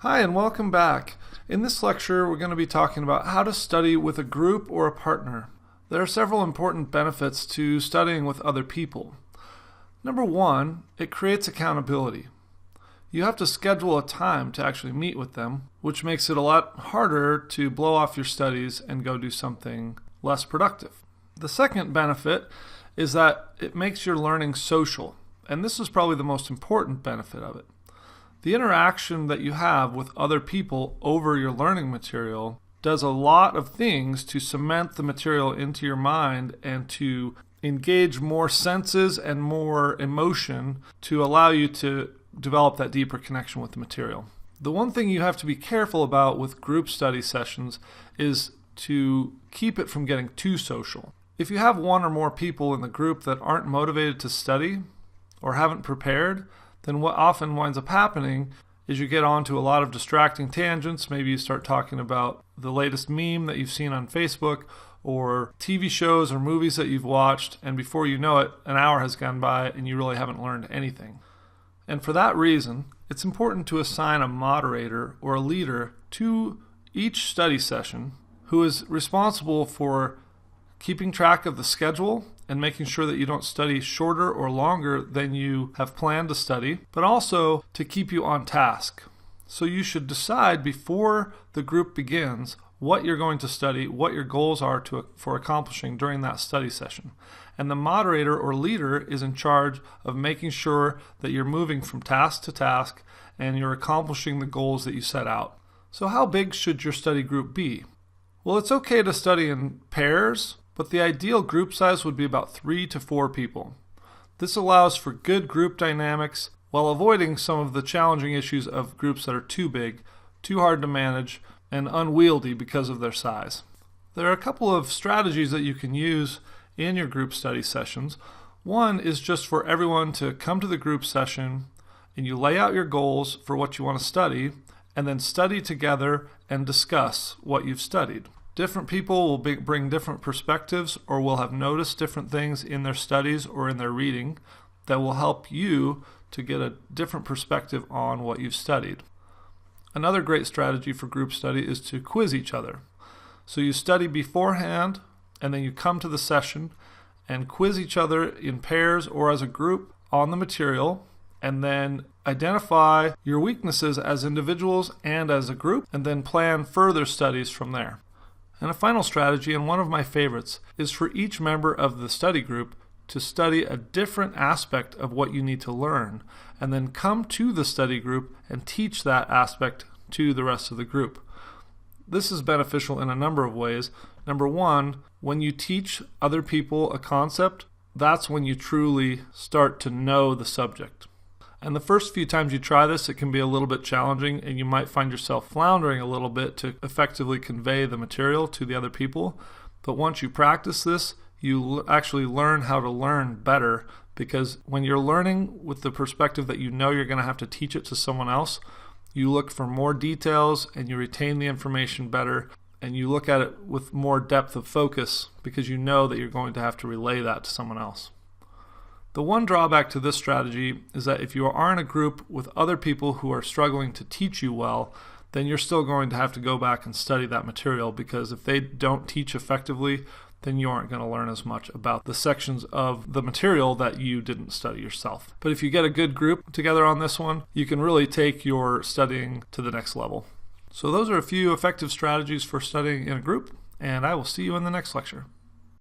Hi, and welcome back. In this lecture, we're going to be talking about how to study with a group or a partner. There are several important benefits to studying with other people. Number one, it creates accountability. You have to schedule a time to actually meet with them, which makes it a lot harder to blow off your studies and go do something less productive. The second benefit is that it makes your learning social, and this is probably the most important benefit of it. The interaction that you have with other people over your learning material does a lot of things to cement the material into your mind and to engage more senses and more emotion to allow you to develop that deeper connection with the material. The one thing you have to be careful about with group study sessions is to keep it from getting too social. If you have one or more people in the group that aren't motivated to study or haven't prepared, then what often winds up happening is you get onto a lot of distracting tangents. Maybe you start talking about the latest meme that you've seen on Facebook or TV shows or movies that you've watched, and before you know it, an hour has gone by and you really haven't learned anything. And for that reason, it's important to assign a moderator or a leader to each study session who is responsible for keeping track of the schedule and making sure that you don't study shorter or longer than you have planned to study, but also to keep you on task. So you should decide before the group begins what you're going to study, what your goals are for accomplishing during that study session. And the moderator or leader is in charge of making sure that you're moving from task to task and you're accomplishing the goals that you set out. So how big should your study group be? Well, it's okay to study in pairs, but the ideal group size would be about 3 to 4 people. This allows for good group dynamics while avoiding some of the challenging issues of groups that are too big, too hard to manage, and unwieldy because of their size. There are a couple of strategies that you can use in your group study sessions. One is just for everyone to come to the group session and you lay out your goals for what you want to study and then study together and discuss what you've studied. Different people will bring different perspectives or will have noticed different things in their studies or in their reading that will help you to get a different perspective on what you've studied. Another great strategy for group study is to quiz each other. So you study beforehand and then you come to the session and quiz each other in pairs or as a group on the material, and then identify your weaknesses as individuals and as a group, and then plan further studies from there. And a final strategy, and one of my favorites, is for each member of the study group to study a different aspect of what you need to learn, and then come to the study group and teach that aspect to the rest of the group. This is beneficial in a number of ways. Number one, when you teach other people a concept, that's when you truly start to know the subject. And the first few times you try this, it can be a little bit challenging and you might find yourself floundering a little bit to effectively convey the material to the other people. But once you practice this, you actually learn how to learn better, because when you're learning with the perspective that you know you're going to have to teach it to someone else, you look for more details and you retain the information better, and you look at it with more depth of focus because you know that you're going to have to relay that to someone else. The one drawback to this strategy is that if you are in a group with other people who are struggling to teach you well, then you're still going to have to go back and study that material, because if they don't teach effectively, then you aren't going to learn as much about the sections of the material that you didn't study yourself. But if you get a good group together on this one, you can really take your studying to the next level. So those are a few effective strategies for studying in a group, and I will see you in the next lecture.